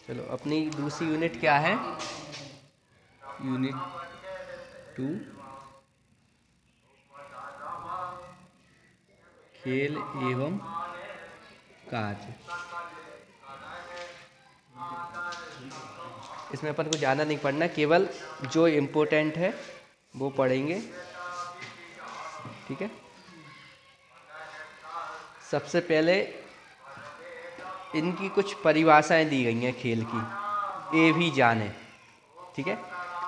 चलो अपनी दूसरी यूनिट क्या है? यूनिट 2 खेल एवं कार्य। इसमें अपन को ज़्यादा नहीं पढ़ना, केवल जो इम्पोर्टेंट है वो पढ़ेंगे। ठीक है, सबसे पहले इनकी कुछ परिभाषाएं दी गई हैं खेल की, ये भी जाने। ठीक है,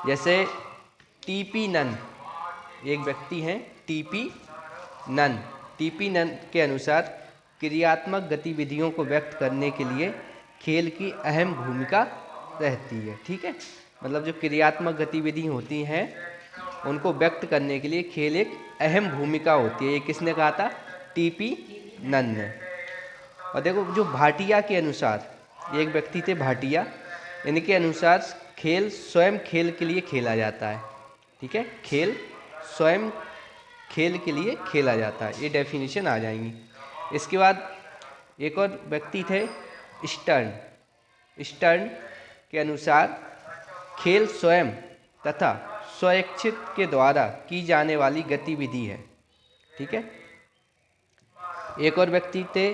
जैसे टीपी नन, एक व्यक्ति हैं टीपी नन। टीपी नन के अनुसार क्रियात्मक गतिविधियों को व्यक्त करने के लिए खेल की अहम भूमिका रहती है। ठीक है, मतलब जो क्रियात्मक गतिविधि होती हैं उनको व्यक्त करने के लिए खेल एक अहम भूमिका होती है। ये किसने कहा था? टीपी नन ने। और देखो जो भाटिया के अनुसार, एक व्यक्ति थे भाटिया, इनके अनुसार खेल स्वयं खेल के लिए खेला जाता है। ठीक है, खेल स्वयं खेल के लिए खेला जाता है, ये डेफिनेशन आ जाएंगी। इसके बाद एक और व्यक्ति थे स्टर्न। स्टर्न के अनुसार खेल स्वयं तथा स्वैच्छिक के द्वारा की जाने वाली गतिविधि है। ठीक है, एक और व्यक्ति थे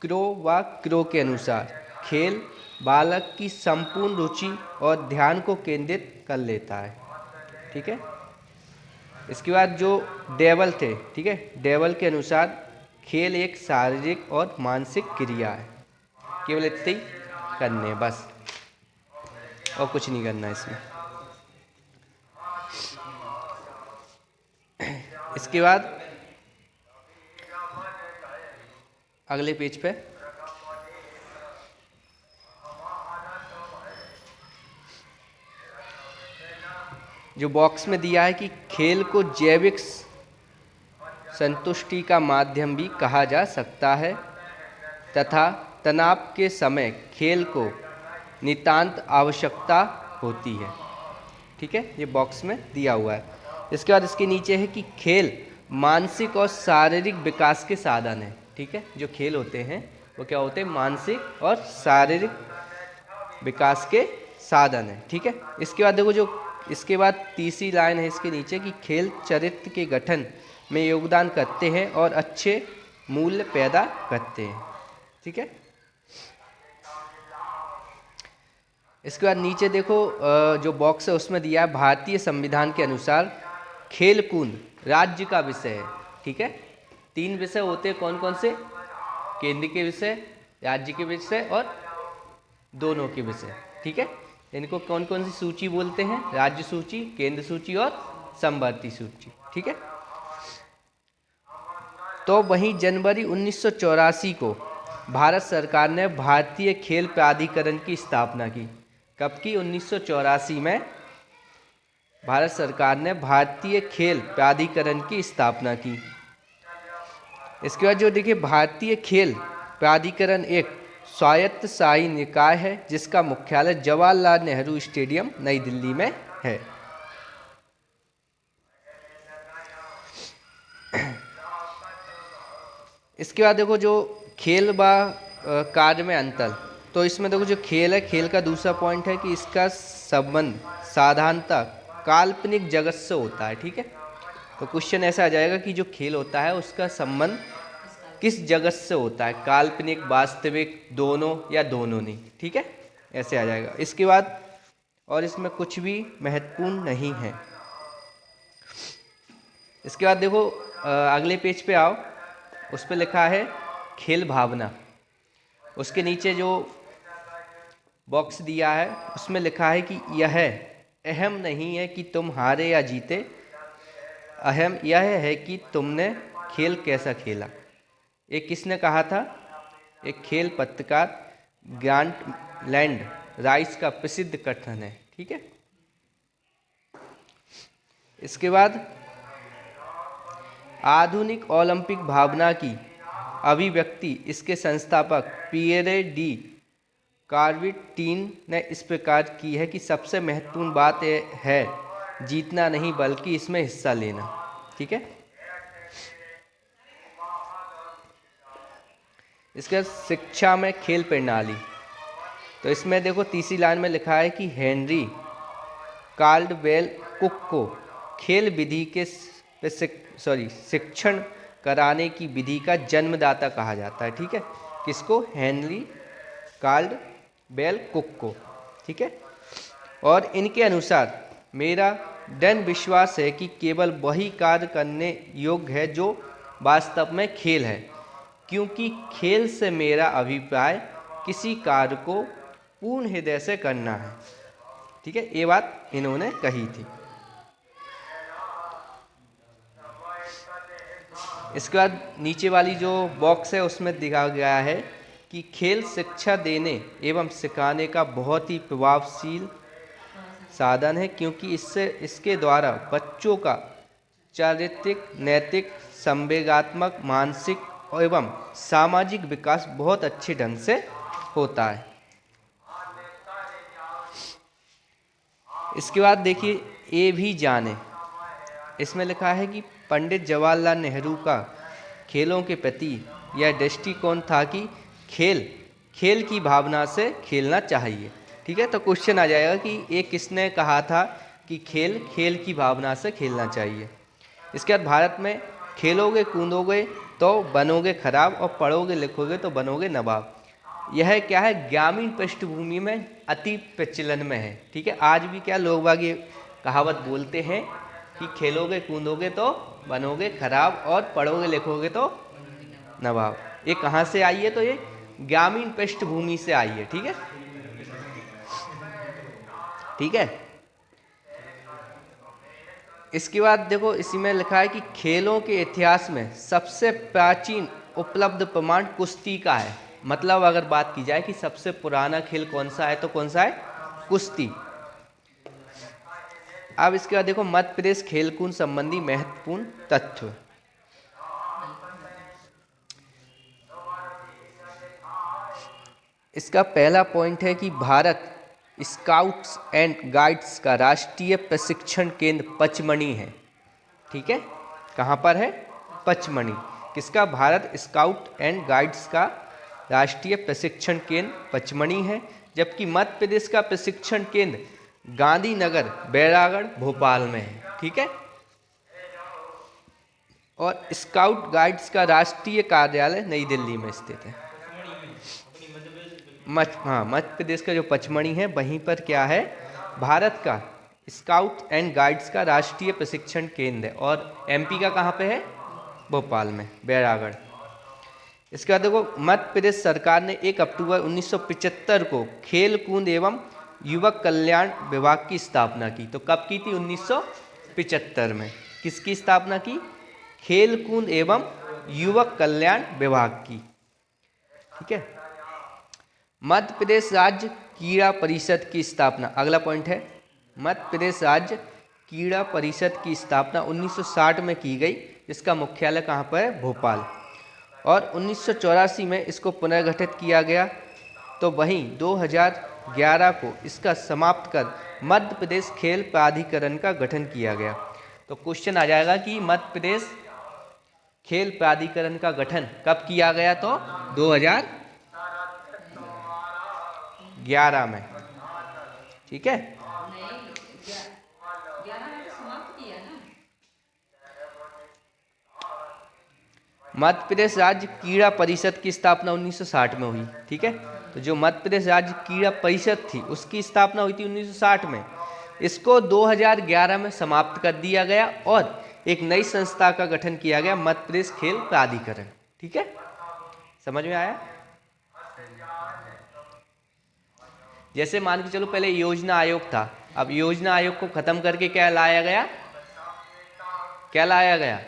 क्रो के अनुसार खेल बालक की संपूर्ण रुचि और ध्यान को केंद्रित कर लेता है। ठीक है, इसके बाद जो डेवल थे, ठीक है, डेवल के अनुसार खेल एक शारीरिक और मानसिक क्रिया है, केवल इतने ही करने बस, और कुछ नहीं करना इसमें। इसके बाद अगले पेज पे जो बॉक्स में दिया है कि खेल को जैविक संतुष्टि का माध्यम भी कहा जा सकता है तथा तनाव के समय खेल को नितांत आवश्यकता होती है। ठीक है, ये बॉक्स में दिया हुआ है। इसके बाद इसके नीचे है कि खेल मानसिक और शारीरिक विकास के साधन है। ठीक है, जो खेल होते हैं वो क्या होते हैं? मानसिक और शारीरिक विकास के साधन है। ठीक है, इसके बाद देखो जो इसके बाद तीसरी लाइन है इसके नीचे कि खेल चरित्र के गठन में योगदान करते हैं और अच्छे मूल्य पैदा करते हैं। ठीक है, इसके बाद नीचे देखो जो बॉक्स है उसमें दिया है भारतीय संविधान के अनुसार खेल कूद राज्य का विषय है। ठीक है, 3 विषय होते हैं, कौन कौन से? केंद्र के विषय, राज्य के विषय और दोनों के विषय। ठीक है, इनको कौन कौन सी सूची बोलते हैं? राज्य सूची, केंद्र सूची और समवर्ती सूची। ठीक है, तो वहीं जनवरी 1984 को भारत सरकार ने भारतीय खेल प्राधिकरण की स्थापना की। कब की? 1984 में भारत सरकार ने भारतीय खेल प्राधिकरण की स्थापना की। इसके बाद जो देखिए भारतीय खेल प्राधिकरण एक स्वायत्तशासी निकाय है जिसका मुख्यालय जवाहरलाल नेहरू स्टेडियम नई दिल्ली में है। इसके बाद देखो जो खेल व कार्य में अंतर, तो इसमें देखो जो खेल है, खेल का दूसरा पॉइंट है कि इसका संबंध साधारणतः काल्पनिक जगत से होता है। ठीक है, तो क्वेश्चन ऐसा आ जाएगा कि जो खेल होता है उसका संबंध किस जगत से होता है? काल्पनिक, वास्तविक, दोनों या दोनों नहीं। ठीक है, ऐसे आ जाएगा। इसके बाद और इसमें कुछ भी महत्वपूर्ण नहीं है। इसके बाद देखो अगले पेज पे आओ, उस पर लिखा है खेल भावना। उसके नीचे जो बॉक्स दिया है उसमें लिखा है कि यह अहम नहीं है कि तुम हारे या जीते, अहम यह है कि तुमने खेल कैसा खेला। ये किसने कहा था? एक खेल पत्रकार ग्रांट लैंड राइस का प्रसिद्ध कथन है। ठीक है, इसके बाद आधुनिक ओलंपिक भावना की अभिव्यक्ति इसके संस्थापक पियरे डी कार्विटीन ने इस प्रकार की है कि सबसे महत्वपूर्ण बात यह है जीतना नहीं बल्कि इसमें हिस्सा लेना। ठीक है, इसके बाद शिक्षा में खेल प्रणाली। तो इसमें देखो तीसरी लाइन में लिखा है कि हेनरी काल्डवेल कुक को खेल विधि के शिक्षण कराने की विधि का जन्मदाता कहा जाता है। ठीक है, किसको? हेनरी काल्डवेल कुक को। ठीक है, और इनके अनुसार मेरा दृढ़ विश्वास है कि केवल वही कार्य करने योग्य है जो वास्तव में खेल है, क्योंकि खेल से मेरा अभिप्राय किसी कार्य को पूर्ण हृदय से करना है। ठीक है, ये बात इन्होंने कही थी। इसके बाद नीचे वाली जो बॉक्स है उसमें दिखाया गया है कि खेल शिक्षा देने एवं सिखाने का बहुत ही प्रभावशील साधन है, क्योंकि इसके द्वारा बच्चों का चारित्रिक, नैतिक, संवेगात्मक, मानसिक एवं सामाजिक विकास बहुत अच्छे ढंग से होता है। इसके बाद देखिए ये भी जाने, इसमें लिखा है कि पंडित जवाहरलाल नेहरू का खेलों के प्रति यह दृष्टिकोण था कि खेल की भावना से खेलना चाहिए। ठीक है, तो क्वेश्चन आ जाएगा कि ये किसने कहा था कि खेल की भावना से खेलना चाहिए। इसके बाद भारत में खेलोगे कूदोगे तो बनोगे खराब और पढ़ोगे लिखोगे तो बनोगे नवाब। यह क्या है? ग्रामीण पृष्ठभूमि में अति प्रचलन में है। ठीक है, आज भी क्या लोग बाग ये कहावत बोलते हैं कि खेलोगे कूदोगे तो बनोगे खराब और पढ़ोगे लिखोगे तो नवाब। ये कहाँ से आई है? तो ये ग्रामीण पृष्ठभूमि से आई है। ठीक है, ठीक है। इसके बाद देखो इसी में लिखा है कि खेलों के इतिहास में सबसे प्राचीन उपलब्ध प्रमाण कुश्ती का है। मतलब अगर बात की जाए कि सबसे पुराना खेल कौन सा है तो कौन सा है? कुश्ती। अब इसके बाद देखो मध्य प्रदेश खेलकूद संबंधी महत्वपूर्ण तथ्य। इसका पहला पॉइंट है कि भारत स्काउट्स एंड गाइड्स का राष्ट्रीय प्रशिक्षण केंद्र पचमणी है। ठीक है, कहाँ पर है? पचमणी। किसका? भारत स्काउट एंड गाइड्स का राष्ट्रीय प्रशिक्षण केंद्र पचमणी है। जबकि मध्य प्रदेश का प्रशिक्षण केंद्र गांधीनगर, बैरागढ़, भोपाल में है। ठीक है, और स्काउट गाइड्स का राष्ट्रीय कार्यालय नई दिल्ली में स्थित है। मध्य प्रदेश का जो पचमणी है वहीं पर क्या है? भारत का स्काउट एंड गाइड्स का राष्ट्रीय प्रशिक्षण केंद्र है। और एमपी का कहाँ पे है? भोपाल में, बैरागढ़। इसके बाद देखो मध्य प्रदेश सरकार ने 1 अक्टूबर 1975 को खेल कूद एवं युवक कल्याण विभाग की स्थापना की। तो कब की थी? 1975 में। किसकी स्थापना की? खेल कूद एवं युवक कल्याण विभाग की। ठीक है, मध्य प्रदेश राज्य क्रीड़ा परिषद की स्थापना, अगला पॉइंट है। मध्य प्रदेश राज्य क्रीड़ा परिषद की स्थापना 1960 में की गई, जिसका मुख्यालय कहाँ पर है? भोपाल। और 1984 में इसको पुनर्गठित किया गया। तो वहीं 2011 को इसका समाप्त कर मध्य प्रदेश खेल प्राधिकरण का गठन किया गया। तो क्वेश्चन आ जाएगा कि मध्य प्रदेश खेल प्राधिकरण का गठन कब किया गया? तो 2011 में। ठीक है, मध्य प्रदेश राज्य क्रीड़ा परिषद की स्थापना 1960 में हुई। ठीक है, तो जो मध्य प्रदेश राज्य क्रीड़ा परिषद थी उसकी स्थापना हुई थी 1960 में। इसको 2011 में समाप्त कर दिया गया और एक नई संस्था का गठन किया गया, मध्य प्रदेश खेल प्राधिकरण। ठीक है, समझ में आया? जैसे मान के चलो पहले योजना आयोग था, अब योजना आयोग को खत्म करके क्या लाया गया? क्या लाया गया?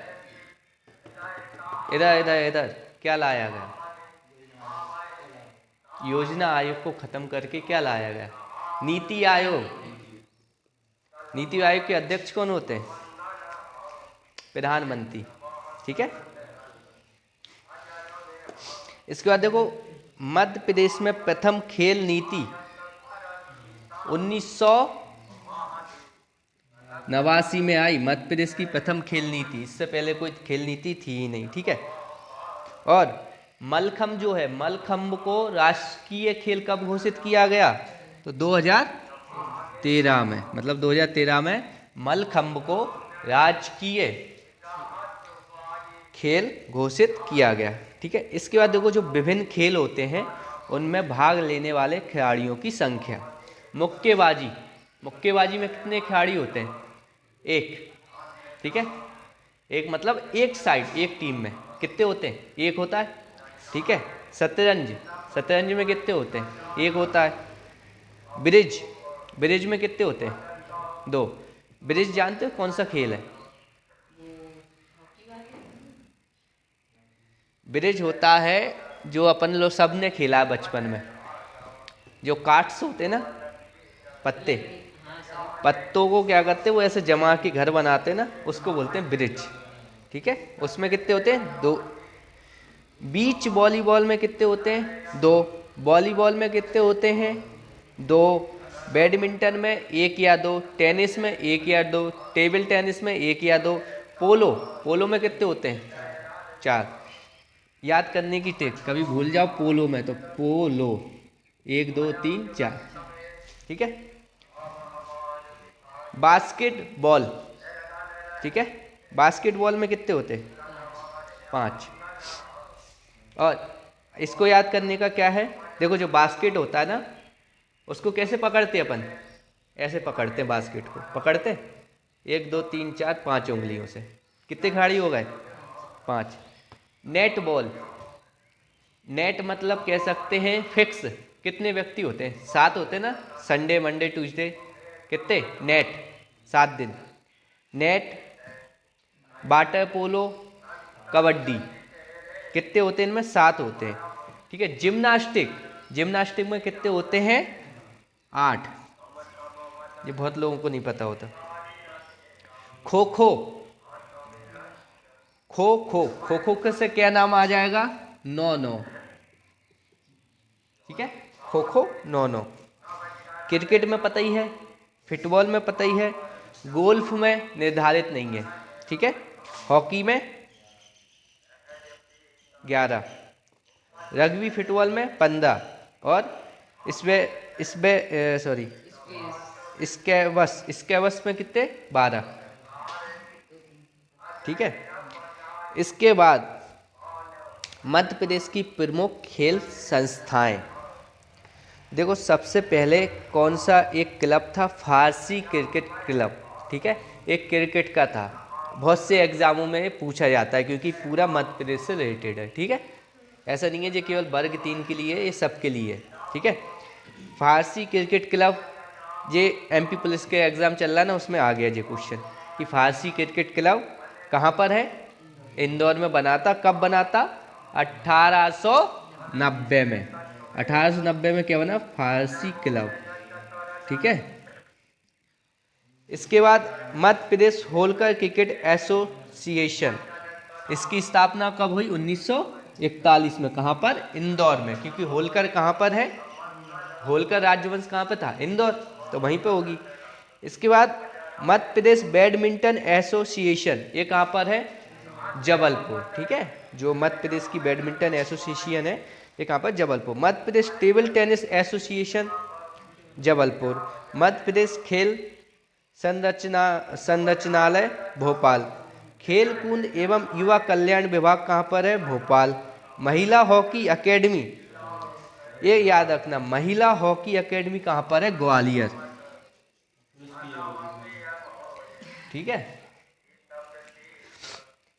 इधर इधर इधर क्या लाया गया? योजना आयोग को खत्म करके क्या लाया गया? नीति आयोग। नीति आयोग के अध्यक्ष कौन होते हैं? प्रधानमंत्री। ठीक है, इसके बाद देखो मध्य प्रदेश में प्रथम खेल नीति 1989 में आई। मध्य प्रदेश की प्रथम खेल नीति, इससे पहले कोई खेल नीति थी ही नहीं। ठीक है, और मलखम्ब जो है, मलखम्ब को राष्ट्रीय खेल कब घोषित किया गया? तो 2013 में, मतलब 2013 में मलखम्ब को राजकीय खेल घोषित किया गया। ठीक है, इसके बाद देखो जो विभिन्न खेल होते हैं उनमें भाग लेने वाले खिलाड़ियों की संख्या। मुक्केबाजी, मुक्केबाजी में कितने खिलाड़ी होते हैं? एक। ठीक है, एक मतलब एक साइड, एक टीम में कितने होते हैं? एक होता है। ठीक है, शतरंज, शतरंज में कितने होते हैं? एक होता है। ब्रिज, ब्रिज में कितने होते हैं? दो। ब्रिज जानते हो कौन सा खेल है? ब्रिज होता है जो अपन लोग सब ने खेला है बचपन में, जो कार्ड्स होते हैं ना, पत्ते, पत्तों को क्या करते हैं वो ऐसे जमा के घर बनाते हैं ना, उसको बोलते हैं ब्रिज। ठीक है, उसमें कितने होते हैं? दो। बीच वॉलीबॉल में कितने होते हैं? दो। वॉलीबॉल में कितने होते हैं? दो। बैडमिंटन में एक या दो, टेनिस में एक या दो, टेबल टेनिस में एक या दो, पोलो, पोलो में कितने होते हैं? चार। याद करने की ट्रिक, कभी भूल जाओ पोलो में तो पोलो, एक दो तीन चार। ठीक है, बास्केटबॉल, ठीक है, बास्केटबॉल में कितने होते हैं? पांच। और इसको याद करने का क्या है, देखो जो बास्केट होता है ना, उसको कैसे पकड़ते हैं अपन? ऐसे पकड़ते हैं बास्केट को, पकड़ते हैं एक दो तीन चार पांच उंगलियों से। कितने खिलाड़ी हो गए? पांच। नेट बॉल, नेट मतलब कह सकते हैं फिक्स, कितने व्यक्ति होते हैं? सात होते हैं ना, संडे मंडे ट्यूसडे, कितने? नेट, 7 दिन। नेट, वाटर पोलो, कबड्डी, कितने होते हैं इनमें? 7 होते हैं। ठीक है, जिम्नास्टिक, जिम्नास्टिक में कितने होते हैं? 8। ये बहुत लोगों को नहीं पता होता। खो खो, खो खो, खो खो से क्या नाम आ जाएगा? 9-9। ठीक है, खो खो 9-9। क्रिकेट में पता ही है, फुटबॉल में पता ही है, गोल्फ में निर्धारित नहीं है। ठीक है, हॉकी में 11, रग्बी फुटबॉल में 15, और इसमें सॉरी स्क्वैश में कितने? 12। ठीक है, इसके बाद मध्य प्रदेश की प्रमुख खेल संस्थाएं। देखो सबसे पहले कौन सा एक क्लब था? फारसी क्रिकेट क्लब। ठीक है, एक क्रिकेट का था, बहुत से एग्जामों में पूछा जाता है क्योंकि पूरा मध्य प्रदेश से रिलेटेड है। ठीक है, ऐसा नहीं है जो केवल वर्ग 3 के लिए, ये सब के लिए है। ठीक है, फारसी क्रिकेट क्लब, ये एमपी पुलिस के एग्ज़ाम चल रहा है ना, उसमें आ गया ये क्वेश्चन कि फारसी क्रिकेट क्लब कहाँ पर है? इंदौर में बना था। कब बना था? 1890 में। 1890 में क्या बना? फारसी क्लब। ठीक है, इसके बाद मध्य प्रदेश होलकर क्रिकेट एसोसिएशन, इसकी स्थापना कब हुई? 1941 में। कहाँ पर? इंदौर में, क्योंकि होलकर कहाँ पर है? होलकर राजवंश कहाँ पर था? इंदौर, तो वहीं पे होगी। इसके बाद मध्य प्रदेश बैडमिंटन एसोसिएशन, ये कहाँ पर है? जबलपुर। ठीक है, जो मध्य प्रदेश की बैडमिंटन एसोसिएशन है ये कहाँ पर? Jabalpur. Madhya Pradesh table tennis association, Jabalpur. Madhya Pradesh खेल संरचनालय, भोपाल। खेल कूद एवं युवा कल्याण विभाग कहाँ पर है? भोपाल। महिला हॉकी एकेडमी, ये याद रखना, महिला हॉकी एकेडमी कहाँ पर है? ग्वालियर। ठीक है,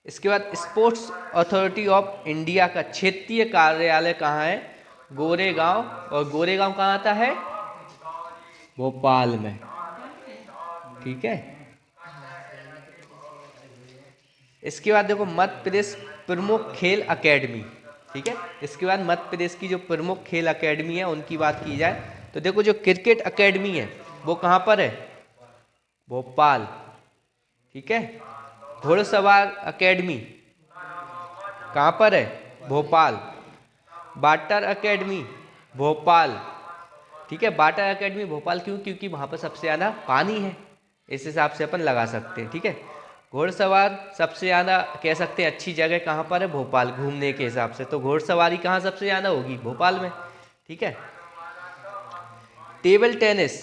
इसके बाद स्पोर्ट्स अथॉरिटी ऑफ इंडिया का क्षेत्रीय कार्यालय कहाँ है? गोरेगांव। और गोरेगांव कहाँ आता है? भोपाल में। ठीक है, इसके बाद देखो मध्य प्रदेश प्रमुख खेल अकेडमी। ठीक है, इसके बाद मध्य प्रदेश की जो प्रमुख खेल अकेडमी है उनकी बात की जाए तो देखो जो क्रिकेट अकेडमी है वो कहाँ पर है? भोपाल। ठीक है, घुड़सवार अकेडमी कहाँ पर है? भोपाल। Water academy, Bhopal. ठीक है, वाटर अकेडमी भोपाल क्यों? क्योंकि वहाँ पर सबसे ज़्यादा पानी है, इस हिसाब से अपन लगा सकते हैं। ठीक है, घोड़सवार सबसे ज़्यादा कह सकते हैं अच्छी जगह कहाँ पर है, भोपाल, घूमने के हिसाब से। तो घोड़सवारी कहाँ सबसे ज़्यादा होगी, भोपाल में, ठीक है। टेबल टेनिस,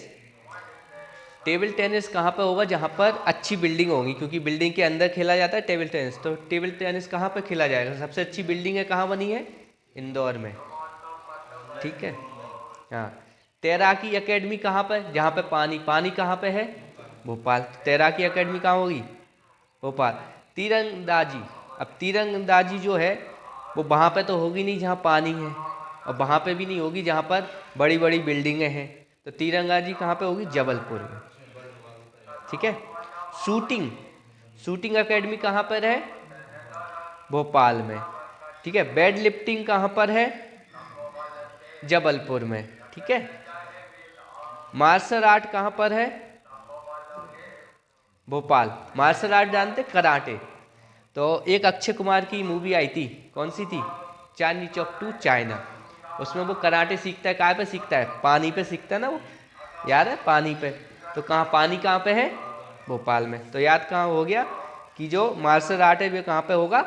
टेबल टेनिस कहाँ पर होगा, जहाँ पर अच्छी बिल्डिंग होगी, क्योंकि बिल्डिंग के अंदर खेला जाता है टेबल टेनिस। तो टेबल टेनिस कहाँ पर खेला जाएगा, सबसे अच्छी बिल्डिंग है कहाँ बनी है, इंदौर में, ठीक है। हाँ, तैराकी एकेडमी कहाँ पर, जहाँ पे पानी, पानी कहाँ पे है, भोपाल। तैराकी एकेडमी कहाँ होगी, भोपाल। तीरंदाजी, अब तीरंदाजी जो है वो वहाँ पे तो होगी नहीं जहाँ पानी है, और वहाँ पे भी नहीं होगी जहाँ पर बड़ी बड़ी बिल्डिंगें हैं। तो तीरंदाजी कहाँ पे होगी, जबलपुर में, ठीक है। शूटिंग, शूटिंग एकेडमी कहाँ पर है, भोपाल में, ठीक है। वेट लिफ्टिंग कहाँ पर है, जबलपुर में, ठीक है। मार्शल आर्ट कहाँ पर है, भोपाल। मार्शल आर्ट जानते, कराटे। तो एक अक्षय कुमार की मूवी आई थी, कौन सी थी, चांदनी चौक टू चाइना। उसमें वो कराटे सीखता है, कहाँ पे सीखता है, पानी पे सीखता है ना वो, याद है, पानी पे। तो कहाँ, पानी कहाँ पे है, भोपाल में। तो याद कहाँ हो गया कि जो मार्शल आर्ट है वो कहाँ पे होगा,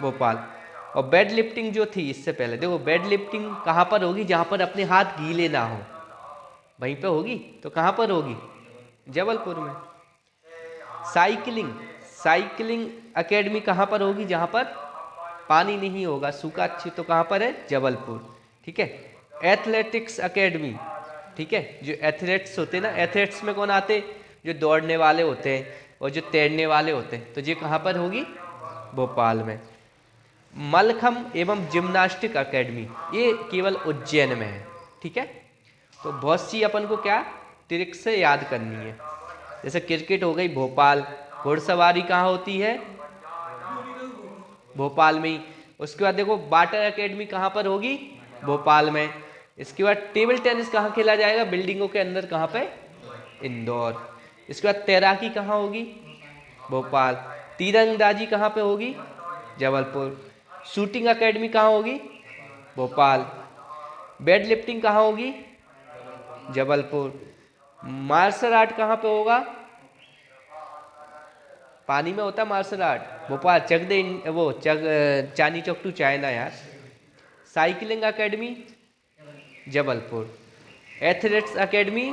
भोपाल। और वेट लिफ्टिंग जो थी इससे पहले, देखो वेट लिफ्टिंग कहाँ पर होगी, जहाँ पर अपने हाथ गीले ना हो, वहीं पे होगी। तो कहाँ पर होगी, जबलपुर में। साइकिलिंग, साइकिलिंग एकेडमी कहाँ पर होगी, जहाँ पर पानी नहीं होगा, सूखा अच्छी, तो कहाँ पर है, जबलपुर, ठीक है। एथलेटिक्स एकेडमी, ठीक है, जो एथलेट्स होते हैं ना, एथलेट्स में कौन आते, जो दौड़ने वाले होते हैं और जो तैरने वाले होते हैं, तो ये कहाँ पर होगी, भोपाल में। मलखम एवं जिम्नास्टिक एकेडमी, ये केवल उज्जैन में है, ठीक है। तो बहुत सी अपन को क्या ट्रिक से याद करनी है, जैसे क्रिकेट हो गई भोपाल, घुड़सवारी कहाँ होती है, भोपाल में ही। उसके बाद देखो वाटर एकेडमी कहाँ पर होगी, भोपाल में। इसके बाद टेबल टेनिस कहाँ खेला जाएगा, बिल्डिंगों के अंदर, कहाँ पे, इंदौर। इसके बाद तैराकी कहाँ होगी, भोपाल। तीरंदाजी कहाँ पे होगी, जबलपुर। शूटिंग एकेडमी कहाँ होगी, भोपाल। वेट लिफ्टिंग कहाँ होगी, जबलपुर। मार्शल आर्ट कहाँ पे होगा, पानी में होता है मार्शल आर्ट, भोपाल। वो चांदनी चौक टू चाइना यार। Cycling academy, Jabalpur. Athletics academy,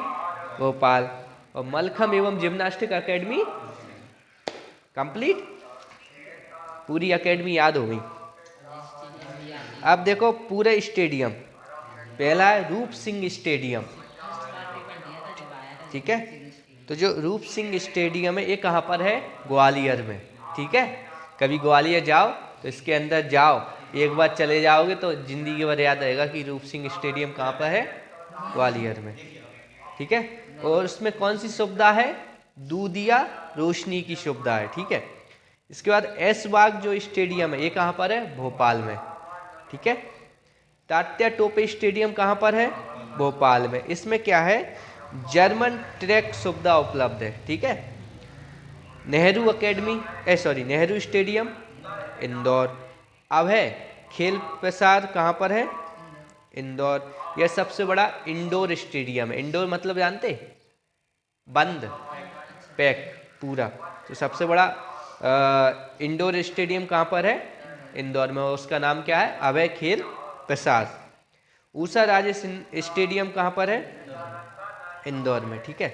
Bhopal. और मलखम एवं जिम्नास्टिक एकेडमी, कंप्लीट, पूरी एकेडमी याद हो गई। अब देखो पूरे स्टेडियम, पहला है रूप सिंह स्टेडियम, ठीक है। तो जो रूप सिंह स्टेडियम है ये कहाँ पर है, ग्वालियर में, ठीक है। कभी ग्वालियर जाओ तो इसके अंदर जाओ, एक बार चले जाओगे तो जिंदगी भर याद रहेगा कि रूप सिंह स्टेडियम कहाँ पर है, ग्वालियर में, ठीक है। और उसमें कौन सी सुविधा है, दूध या रोशनी की सुविधा है, ठीक है। इसके बाद ऐशबाग जो स्टेडियम है ये कहाँ पर है, भोपाल में, ठीक है। तात्या टोपे स्टेडियम कहाँ पर है, भोपाल में। इसमें क्या है, जर्मन ट्रैक सुविधा उपलब्ध है, ठीक है। Nehru academy, Nehru stadium, Indore. अब है खेल प्रसार कहाँ पर है, इंदौर। यह सबसे बड़ा इंडोर स्टेडियम है, इंडोर मतलब जानते, बंद, पैक पूरा। तो सबसे बड़ा इंडोर स्टेडियम कहाँ पर है, इंदौर में, उसका नाम क्या है, अभय खेल प्रसाद। ऊषा राजे स्टेडियम कहाँ पर है, इंदौर में, ठीक है।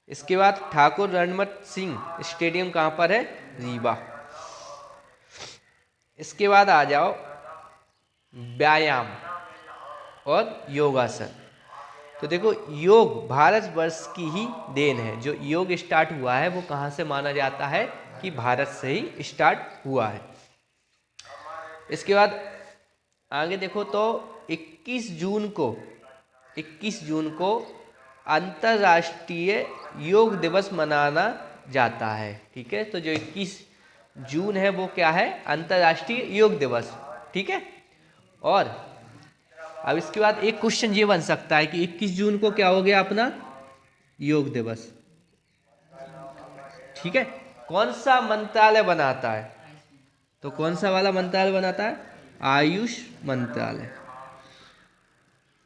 इसके बाद ठाकुर रणमत सिंह स्टेडियम कहाँ पर है, रीवा। इसके बाद आ जाओ व्यायाम और योगासन। तो देखो योग भारत वर्ष की ही देन है, जो योग स्टार्ट हुआ है वो कहाँ से माना जाता है, कि भारत से ही स्टार्ट हुआ है। इसके बाद आगे देखो तो 21 जून को अंतर्राष्ट्रीय योग दिवस मनाना जाता है, ठीक है। तो जो 21 जून है वो क्या है, अंतर्राष्ट्रीय योग दिवस, ठीक है। और अब इसके बाद एक क्वेश्चन ये बन सकता है कि 21 जून को क्या हो गया अपना, योग दिवस, ठीक है। कौन सा मंत्रालय बनाता है, तो कौन सा वाला मंत्रालय बनाता है, आयुष मंत्रालय,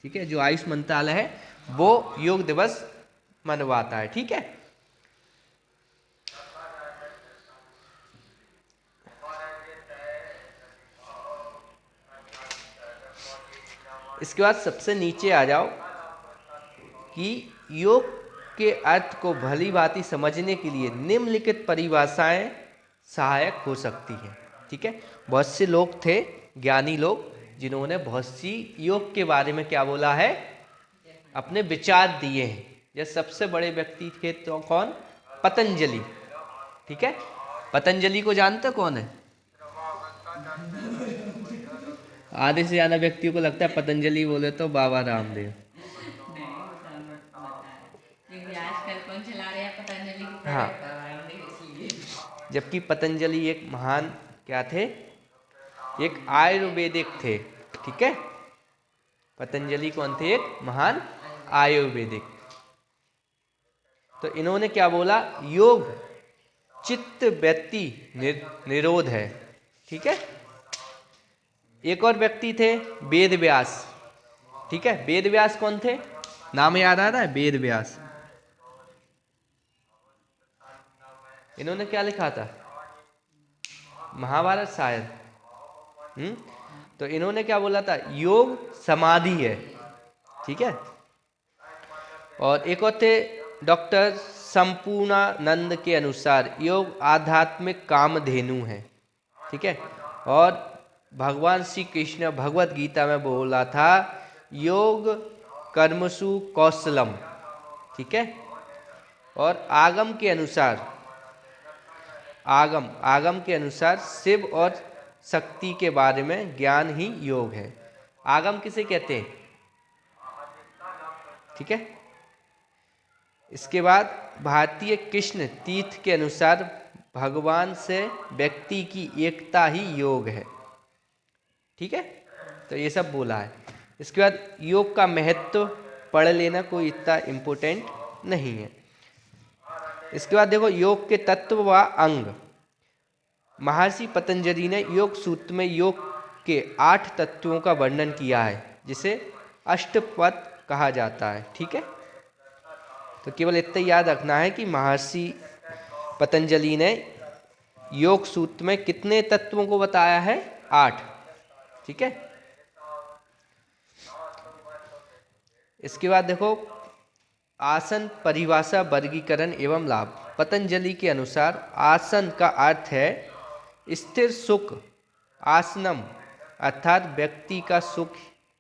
ठीक है। जो आयुष मंत्रालय है वो योग दिवस मनवाता है, ठीक है। इसके बाद सबसे नीचे आ जाओ कि योग के अर्थ को भली भांति समझने के लिए निम्नलिखित परिभाषाएं सहायक हो सकती हैं। ठीक है, बहुत से लोग थे, ज्ञानी लोग, जिन्होंने बहुत सी योग के बारे में क्या बोला है, अपने विचार दिए हैं। जैसे सबसे बड़े व्यक्ति थे तो कौन, पतंजलि। ठीक है, पतंजलि को जानते कौन है? आधे से ज्यादा व्यक्तियों को लगता है पतंजलि बोले तो बाबा रामदेव। हाँ, जबकि पतंजलि एक महान क्या थे, एक आयुर्वेदिक थे। ठीक है, पतंजलि कौन थे, एक महान आयुर्वेदिक। तो इन्होंने क्या बोला, योग चित्त वृत्ति निरोध है। ठीक है, एक और व्यक्ति थे वेद व्यास। ठीक है, वेद व्यास कौन थे, नाम याद आ रहा है, वेद व्यास। इन्होंने क्या लिखा था, महाभारत शायद। तो इन्होंने क्या बोला था, योग समाधि है। ठीक है, और एक और थे डॉक्टर संपूर्णानंद के अनुसार योग आध्यात्मिक कामधेनु है। ठीक है, और भगवान श्री कृष्ण भगवत गीता में बोला था योग कर्मसु कौशलम। ठीक है, और आगम के अनुसार, आगम के अनुसार शिव और शक्ति के बारे में ज्ञान ही योग है। आगम किसे कहते हैं? ठीक है, इसके बाद भारतीय कृष्ण तीर्थ के अनुसार भगवान से व्यक्ति की एकता ही योग है। ठीक है, तो ये सब बोला है। इसके बाद योग का महत्व पढ़ लेना, कोई इतना इम्पोर्टेंट नहीं है। इसके बाद देखो योग के तत्व व अंग। महर्षि पतंजलि ने योग सूत्र में योग के 8 तत्वों का वर्णन किया है, जिसे अष्टपद कहा जाता है। ठीक है, तो केवल इतना याद रखना है कि महर्षि पतंजलि ने योग सूत्र में कितने तत्वों को बताया है, 8। ठीक है, इसके बाद देखो आसन परिभाषा वर्गीकरण एवं लाभ। पतंजलि के अनुसार आसन का अर्थ है स्थिर सुख, आसनम अर्थात व्यक्ति का सुख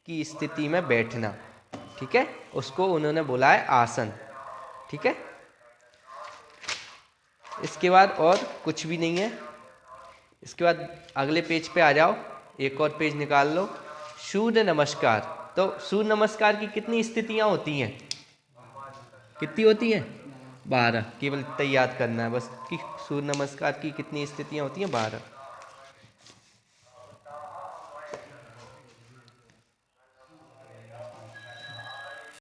की स्थिति में बैठना। ठीक है, उसको उन्होंने बोला है आसन। ठीक है, इसके बाद और कुछ भी नहीं है। इसके बाद अगले पेज पे आ जाओ, एक और पेज निकाल लो, सूर्य नमस्कार। तो सूर्य नमस्कार की कितनी स्थितियां होती हैं, कितनी होती हैं, 12। केवल इतना याद करना है बस कि सूर्य नमस्कार की कितनी स्थितियां होती हैं, 12।